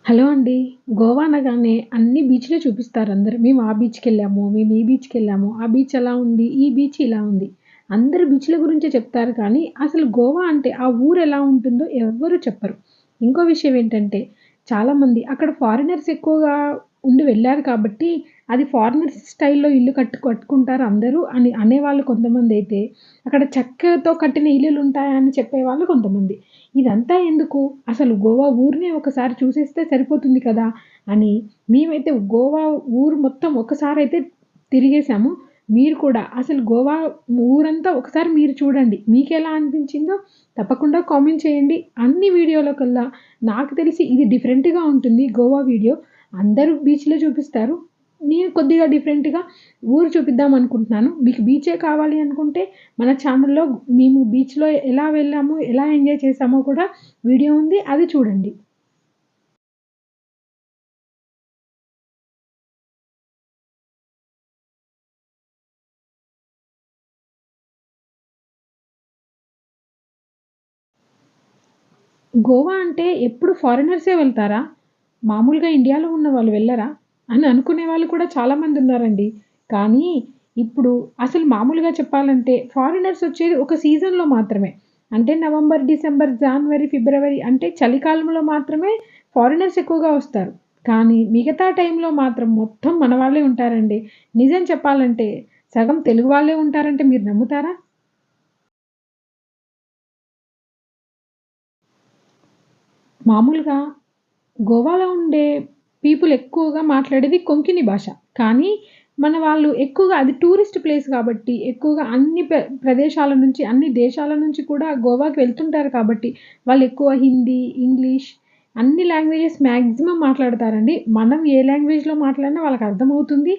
Hello అండి. గోవా అనగానే అన్ని బీచ్‌లే చూపిస్తారందరూ. మేము ఆ బీచ్‌కెళ్ళాము, మేము ఈ బీచ్‌కెళ్ళాము, ఆ బీచ్ అలా ఉంది, ఈ బీచ్ ఇలా ఉంది. అందరూ బీచ్‌ల గురించే చెప్తారు కానీ, అసలు గోవా అంటే ఆ ఊరు ఎలా ఉంటుందో ఎవ్వరు చెప్పరు. ఇంకో విషయం ఏంటంటే, చాలామంది అక్కడ ఫారినర్స్ ఎక్కువగా ఉండి వెళ్లారు కాబట్టి, అది ఫారినర్స్ స్టైల్‌లో ఇల్లు కట్టుకుంటారు అందరూ అని అనేవాళ్ళు కొంతమందైతే, అక్కడ చెక్కతో కట్టిన ఇల్లులుంటాయని చెప్పేవాళ్ళు కొంతమంది. ఇదంతా ఎందుకు? అసలు గోవా ఊరినే ఒకసారి చూసేస్తే సరిపోతుంది కదా! అని మేమైతే గోవా ఊరు మొత్తం ఒక్కసారైతే తిరిగేసాము. మీరు కూడా అసలు గోవా ఊరంతా ఒకసారి మీరు చూడండి. మీకెలా అనిపించిందో తప్పకుండా కామెంట్ చేయండి. అన్ని వీడియోల కల్లా నాకు తెలిసి ఇది డిఫరెంట్‌గా ఉంటుంది గోవా వీడియో. అందరూ బీచ్‌లే చూపిస్తారు. నేను కొద్దిగా డిఫరెంట్‌గా ఊరు చూపిద్దాం అనుకుంటున్నాను. మీకు బీచే కావాలి అనుకుంటే మన ఛానల్‌లో మేము బీచ్‌లో ఎలా వెళ్ళామో, ఎలా ఎంజాయ్ చేశామో కూడా వీడియో ఉంది. అది చూడండి. గోవా అంటే ఎప్పుడు ఫారినర్సే వెళ్తారా? మామూలుగా ఇండియాలో ఉన్న వాళ్ళు వెళ్లరా? అని అనుకునే వాళ్ళు కూడా చాలామందున్నారండి. కానీ ఇప్పుడు అసలు మామూలుగా చెప్పాలంటే ఫారినర్స్ వచ్చేది ఒక సీజన్‌లో మాత్రమే. అంటే నవంబర్, డిసెంబర్, జాన్వరి, ఫిబ్రవరి అంటే చలికాలంలో మాత్రమే ఫారినర్స్ ఎక్కువగా వస్తారు. కానీ మిగతా టైంలో మాత్రం మొత్తం మన వాళ్ళే ఉంటారండి. నిజం చెప్పాలంటే సగం తెలుగు వాళ్ళే ఉంటారంటే మీరు నమ్ముతారా? మామూలుగా గోవాలో ఉండే పీపుల్ ఎక్కువగా మాట్లాడేది కొంకణి భాష. కానీ మన వాళ్ళు ఎక్కువగా అది టూరిస్ట్ ప్లేస్ కాబట్టి ఎక్కువగా అన్ని ప్రదేశాల నుంచి, అన్ని దేశాల నుంచి కూడా గోవాకి వెళ్తుంటారు కాబట్టి వాళ్ళు ఎక్కువ హిందీ, ఇంగ్లీష్ అన్ని లాంగ్వేజెస్ మాక్సిమం మాట్లాడతారండి. మనం ఏ లాంగ్వేజ్‌లో మాట్లాడినా వాళ్ళకి అర్థమవుతుంది.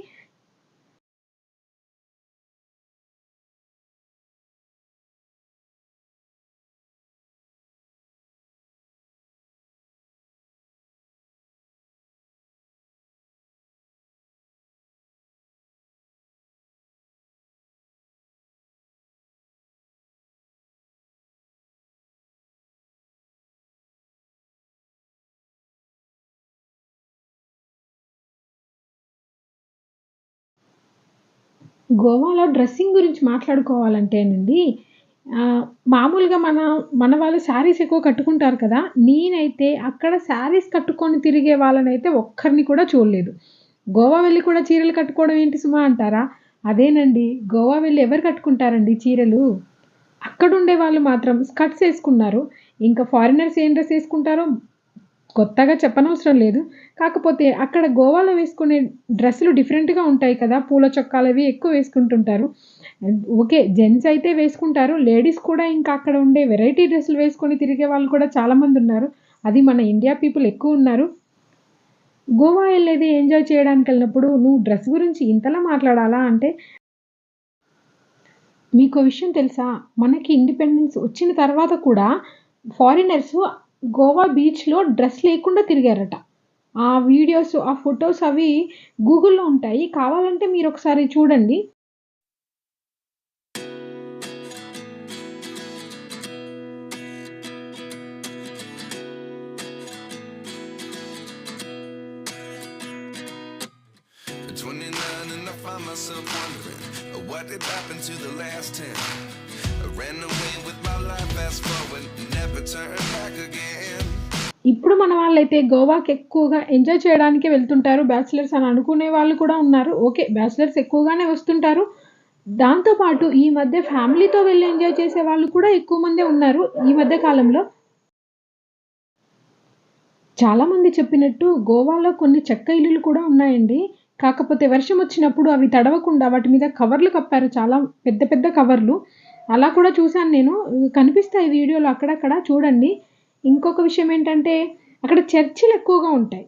గోవాలో డ్రెస్సింగ్ గురించి మాట్లాడుకోవాలంటేనండి మామూలుగా మన వాళ్ళు శారీస్ ఎక్కువ కట్టుకుంటారు కదా! నేనైతే అక్కడ శారీస్ కట్టుకొని తిరిగే వాళ్ళనైతే ఒక్కరిని కూడా చూడలేదు. గోవా వెళ్లి కూడా చీరలు కట్టుకోవడం ఏంటి సుమా అంటారా? అదేనండి. గోవా వెళ్లి ఎవరు కట్టుకుంటారండి చీరలు? అక్కడుండే వాళ్ళు మాత్రం స్కర్ట్స్ ఏసుకున్నారు. ఇంకా ఫారినర్స్ ఏం డ్రెస్ ఏసుకుంటారో కొత్తగా చెప్పనవసరం లేదు. కాకపోతే అక్కడ గోవాలో వేసుకునే డ్రెస్సులు డిఫరెంట్‌గా ఉంటాయి కదా! పూల చొక్కాలవి ఎక్కువ వేసుకుంటుంటారు. ఓకే. జెంట్స్ అయితే వేసుకుంటారు. లేడీస్ కూడా ఇంకా అక్కడ ఉండే వెరైటీ డ్రెస్సులు వేసుకొని తిరిగే వాళ్ళు కూడా చాలామందున్నారు. అది మన ఇండియా పీపుల్ ఎక్కువున్నారు. గోవా ఎళ్ళేది ఎంజాయ్ చేయడానికెళ్ళినప్పుడు నువ్వు డ్రెస్ గురించి ఇంతలా మాట్లాడాలా అంటే మీకో విషయం తెలుసా? మనకి ఇండిపెండెన్స్ వచ్చిన తర్వాత కూడా ఫారినర్స్ గోవా బీచ్‌లో డ్రెస్ లేకుండా తిరిగారట. ఆ వీడియోస్, ఆ ఫోటోస్ అవి గూగుల్‌లో ఉంటాయి. కావాలంటే మీరొకసారి చూడండి. At 29 and I find myself wondering what did happen to the last 10. I ran away with my life, fast forward, never turn back again. ఇప్పుడు మన వాళ్ళైతే గోవాకి ఎక్కువగా ఎంజాయ్ చేయడానికే వెళ్తుంటారు బ్యాచిలర్స్ అని అనుకునే వాళ్ళు కూడా ఉన్నారు. ఓకే. బ్యాచిలర్స్ ఎక్కువగానే వస్తుంటారు. దాంతో పాటు ఈ మధ్య ఫ్యామిలీతో వెళ్లి ఎంజాయ్ చేసే వాళ్ళు కూడా ఎక్కువ మందే ఉన్నారు ఈ మధ్య కాలంలో. చాలామంది చెప్పినట్టు గోవాలో కొన్ని చెక్క ఇల్లులు కూడా ఉన్నాయండి. కాకపోతే వర్షమొచ్చినప్పుడు అవి తడవకుండా వాటి మీద కవర్లు కప్పారు. చాలా పెద్ద పెద్ద కవర్లు. అలా కూడా చూసాను నేను. కనిపిస్తాయి వీడియోలో అక్కడక్కడ చూడండి. ఇంకొక విషయం ఏంటంటే అక్కడ చర్చిలు ఎక్కువగా ఉంటాయి.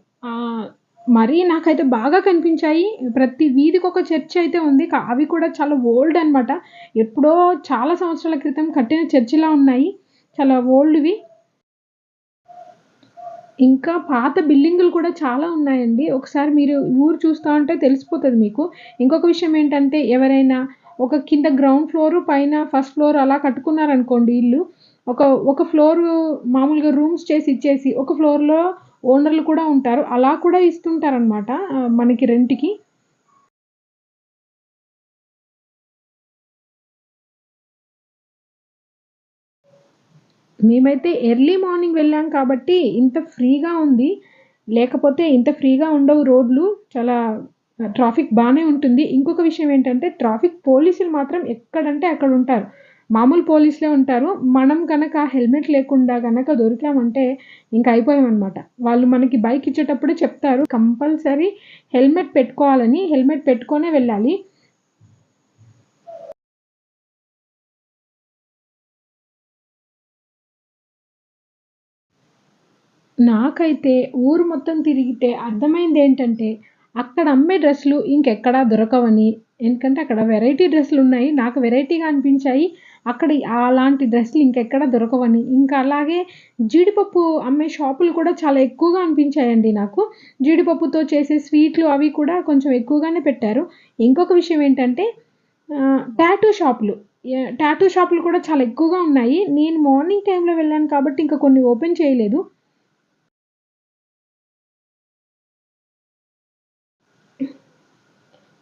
మరీ నాకైతే బాగా కనిపించాయి. ప్రతి వీధికొక చర్చ్ అయితే ఉంది. అవి కూడా చాలా ఓల్డ్ అనమాట. ఎప్పుడో చాలా సంవత్సరాల క్రితం కట్టిన చర్చిలా ఉన్నాయి. చాలా ఓల్డ్‌వి. ఇంకా పాత బిల్డింగులు కూడా చాలా ఉన్నాయండి. ఒకసారి మీరు ఊరు చూస్తా ఉంటే తెలిసిపోతది మీకు. ఇంకొక విషయం ఏంటంటే ఎవరైనా ఒక కింద గ్రౌండ్ ఫ్లోరు, పైన ఫస్ట్ ఫ్లోర్ అలా కట్టుకున్నారనుకోండి ఇల్లు. ఒక ఒక ఫ్లోరు మామూలుగా రూమ్స్ చేసి ఇచ్చేసి, ఒక ఫ్లోర్‌లో ఓనర్లు కూడా ఉంటారు. అలా కూడా ఇస్తుంటారనమాట మనకి రెంట్‌కి. మేమైతే ఎర్లీ మార్నింగ్ వెళ్ళాం కాబట్టి ఇంత ఫ్రీగా ఉంది. లేకపోతే ఇంత ఫ్రీగా ఉండవు రోడ్లు. చాలా ట్రాఫిక్ బానే ఉంటుంది. ఇంకొక విషయం ఏంటంటే ట్రాఫిక్ పోలీసులు మాత్రం ఎక్కడంటే అక్కడ ఉంటారు. మామూలు పోలీసులే ఉంటారు. మనం గనక హెల్మెట్ లేకుండా గనక దొరికామంటే ఇంక అయిపోయామనమాట. వాళ్ళు మనకి బైక్ ఇచ్చేటప్పుడే చెప్తారు కంపల్సరీ హెల్మెట్ పెట్టుకోవాలని. హెల్మెట్ పెట్టుకొనే వెళ్ళాలి. నాకైతే ఊరు మొత్తం తిరిగితే అర్థమైందేంటంటే, అక్కడ అమ్మే డ్రెస్సులు ఇంకెక్కడా దొరకవని. ఎందుకంటే అక్కడ వెరైటీ డ్రెస్సులున్నాయి. నాకు వెరైటీగా అనిపించాయి. అక్కడ అలాంటి డ్రెస్సులు ఇంకెక్కడా దొరకవని. ఇంకా అలాగే జీడిపప్పు అమ్మే షాపులు కూడా చాలా ఎక్కువగా అనిపించాయండి నాకు. జీడిపప్పుతో చేసే స్వీట్లు అవి కూడా కొంచెం ఎక్కువగానే పెట్టారు. ఇంకొక విషయం ఏంటంటే టాటూ షాపులు. టాటూ షాపులు కూడా చాలా ఎక్కువగా ఉన్నాయి. నేను మార్నింగ్ టైమ్‌లో వెళ్ళాను కాబట్టి ఇంకా కొన్ని ఓపెన్ చేయలేదు.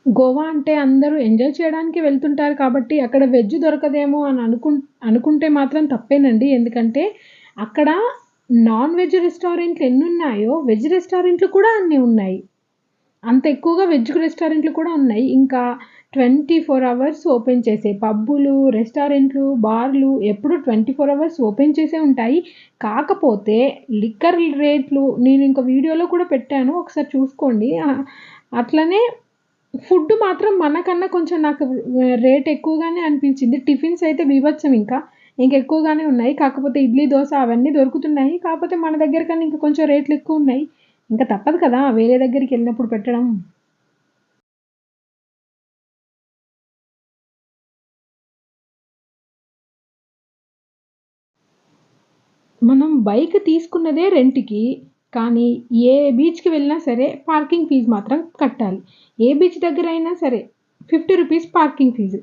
గోవా అంటే అందరూ ఎంజాయ్ చేయడానికి వెళ్తుంటారు కాబట్టి అక్కడ వెజ్ దొరకదేమో అని అనుకుంటే మాత్రం తప్పేనండి. ఎందుకంటే అక్కడ నాన్ వెజ్ రెస్టారెంట్లు ఎన్నున్నాయో వెజ్ రెస్టారెంట్లు కూడా అన్ని ఉన్నాయి. అంత ఎక్కువగా వెజ్ రెస్టారెంట్లు కూడా ఉన్నాయి. ఇంకా 24 అవర్స్ ఓపెన్ చేసే పబ్బులు, రెస్టారెంట్లు, బార్లు ఎప్పుడు 24 అవర్స్ ఓపెన్ చేసే ఉంటాయి. కాకపోతే లిక్కర్ రేట్లు నేను ఇంక వీడియోలో కూడా పెట్టాను. ఒకసారి చూసుకోండి. అట్లనే ఫుడ్ మాత్రం మనకన్నా కొంచెం నాకు రేట్ ఎక్కువగానే అనిపించింది. టిఫిన్స్ అయితే బీభత్సం ఇంకా. ఇంకెక్కువగానే ఉన్నాయి. కాకపోతే ఇడ్లీ, దోస అవన్నీ దొరుకుతున్నాయి. కాకపోతే మన దగ్గర కన్నా ఇంక కొంచెం రేట్లు ఎక్కువున్నాయి. ఇంక తప్పదు కదా! వేరే దగ్గరికెళ్ళినప్పుడు పెట్టడం. మనం బైక్ తీసుకున్నదే రెంట్‌కి. కానీ ఏ బీచ్‌కి వెళ్ళినా సరే పార్కింగ్ ఫీజు మాత్రం కట్టాలి. ఏ బీచ్ దగ్గరైనా సరే రూ. 50 పార్కింగ్ ఫీజు.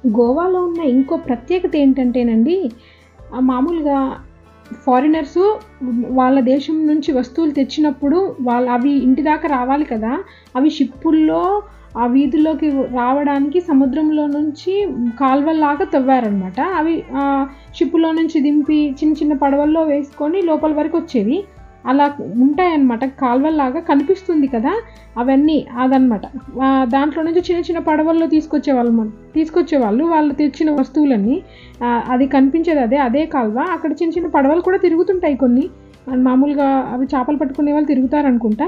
గోవాలో ఉన్న ఇంకో ప్రత్యేకత ఏంటంటేనండి, మామూలుగా ఫారినర్సు వాళ్ళ దేశం నుంచి వస్తువులు తెచ్చినప్పుడు అవి ఇంటి దాకా రావాలి కదా! అవి షిప్పుల్లో ఆ వీధుల్లోకి రావడానికి సముద్రంలో నుంచి కాలువల్లాగా తవ్వారనమాట. అవి షిప్పులో నుంచి దింపి చిన్న చిన్న పడవల్లో వేసుకొని లోపల వరకొచ్చేవి. అలా ఉంటాయన్నమాట. కాలువల్లాగా కనిపిస్తుంది కదా! అవన్నీ అదనమాట. దాంట్లో నుంచి చిన్న చిన్న పడవల్లో తీసుకొచ్చేవాళ్ళు వాళ్ళు తెచ్చిన వస్తువులన్నీ. అది కనిపించేది అదే కాలువ. అక్కడ చిన్న చిన్న పడవలు కూడా తిరుగుతుంటాయి కొన్ని. మామూలుగా అవి చేపలు పట్టుకునే వాళ్ళు తిరుగుతారనుకుంటా.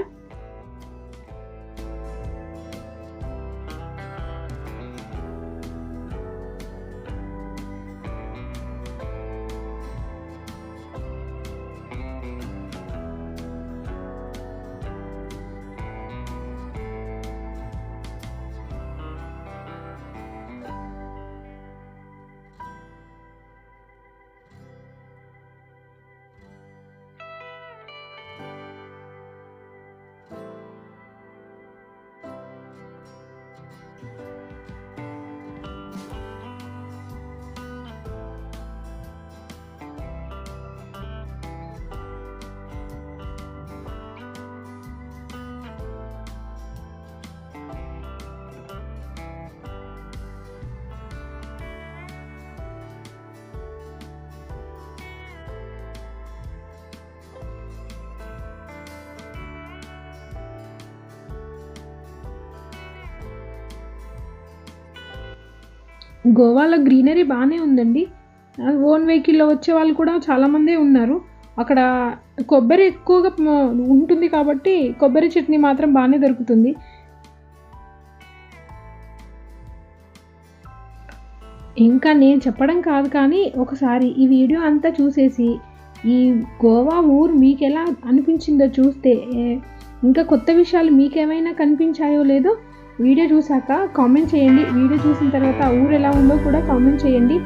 గోవాలో గ్రీనరీ బాగానే ఉందండి. ఓన్ వెహికల్‌లో వచ్చేవాళ్ళు కూడా చాలామందే ఉన్నారు. అక్కడ కొబ్బరి ఎక్కువగా ఉంటుంది కాబట్టి కొబ్బరి చట్నీ మాత్రం బాగానే దొరుకుతుంది. ఇంకా నేను చెప్పడం కాదు కానీ ఒకసారి ఈ వీడియో అంతా చూసేసి ఈ గోవా ఊరు మీకెలా అనిపించిందో చూస్తే ఇంకా కొత్త విషయాలు మీకేమైనా కనిపించాయో లేదో వీడియో చూసాక కామెంట్ చేయండి. వీడియో చూసిన తర్వాత ఆ ఊరు ఎలా ఉందో కూడా కామెంట్ చేయండి.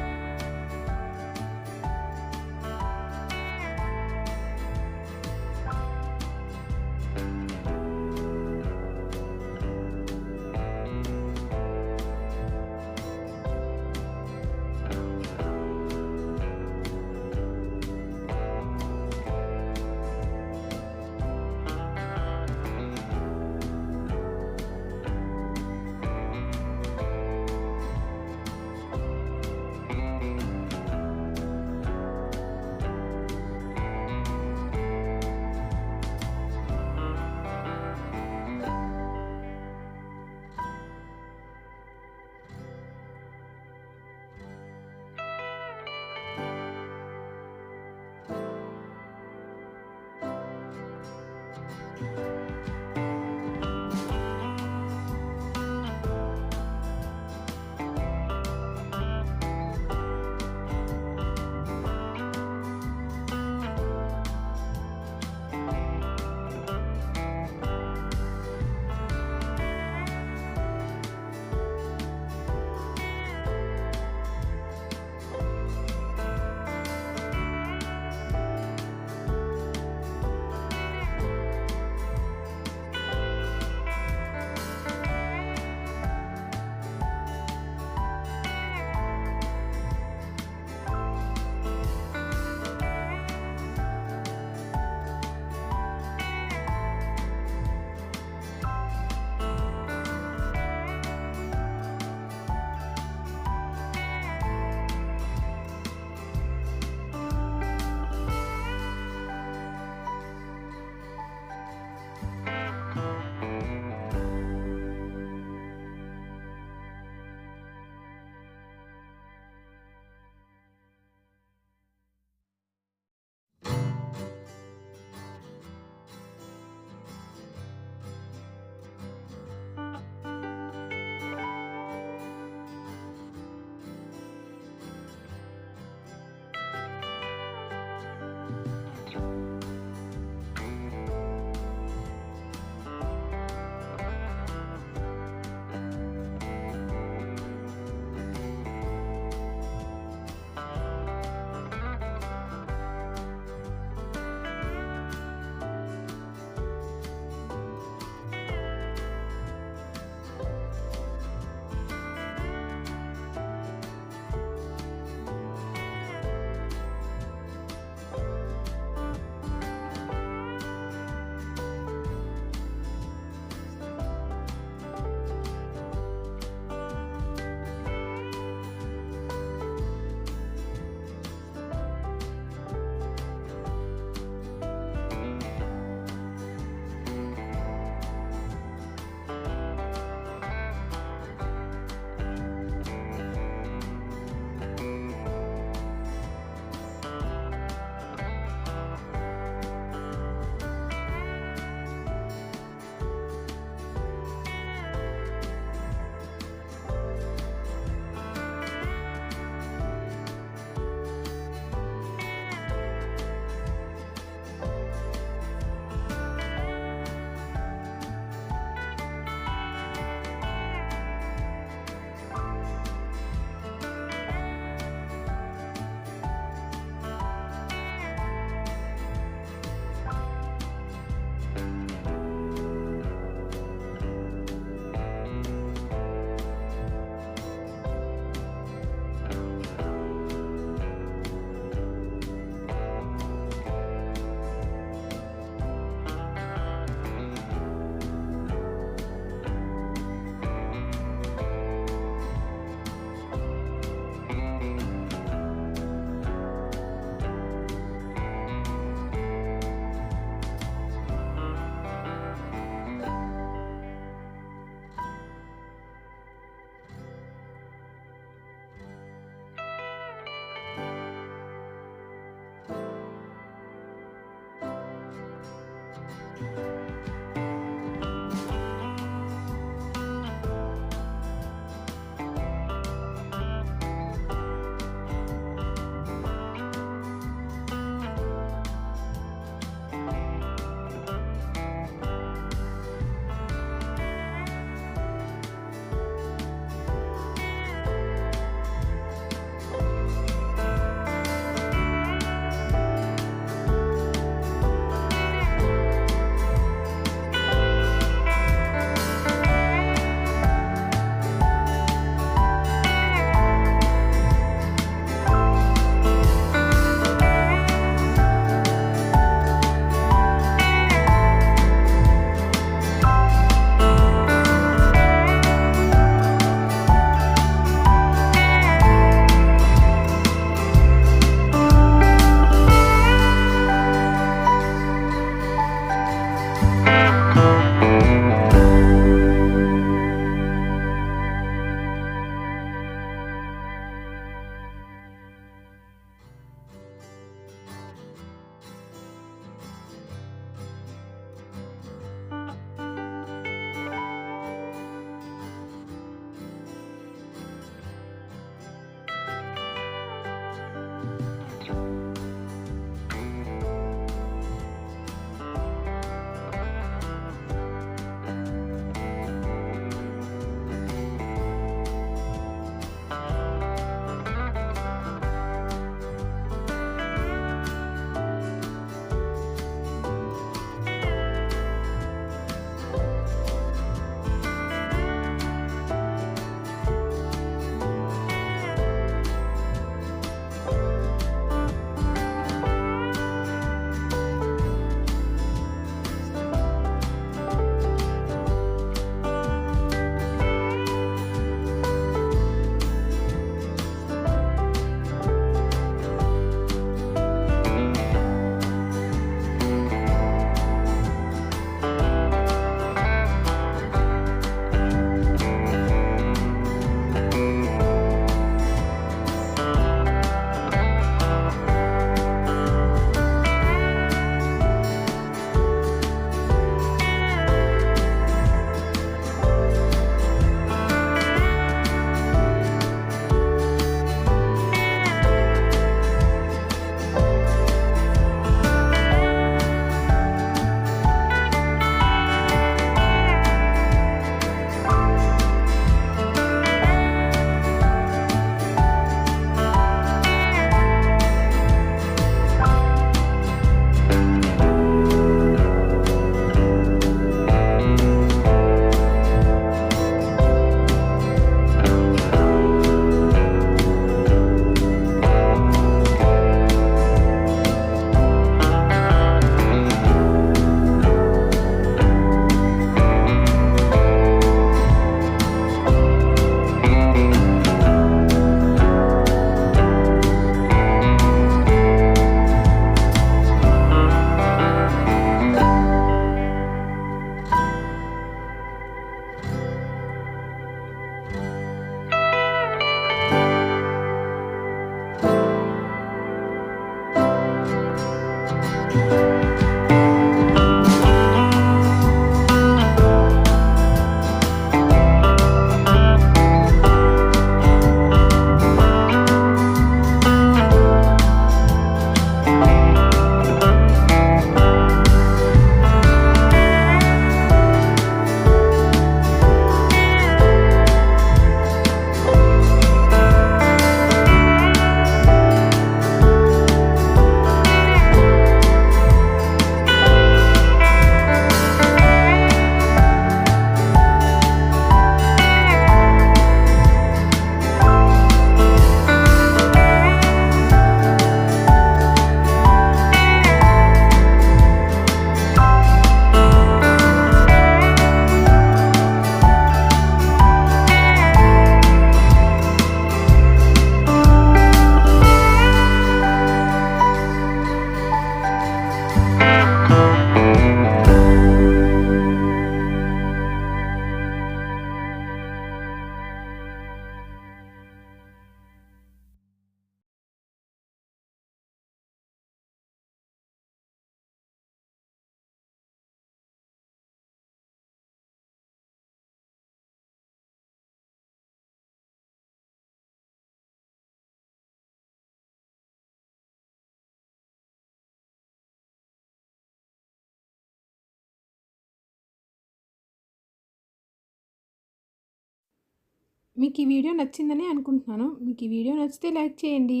మీకు ఈ వీడియో నచ్చిందని అనుకుంటున్నాను. మీకు ఈ వీడియో నచ్చితే లైక్ చేయండి.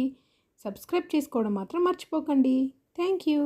సబ్స్క్రైబ్ చేసుకోవడం మాత్రం మర్చిపోకండి. Thank you.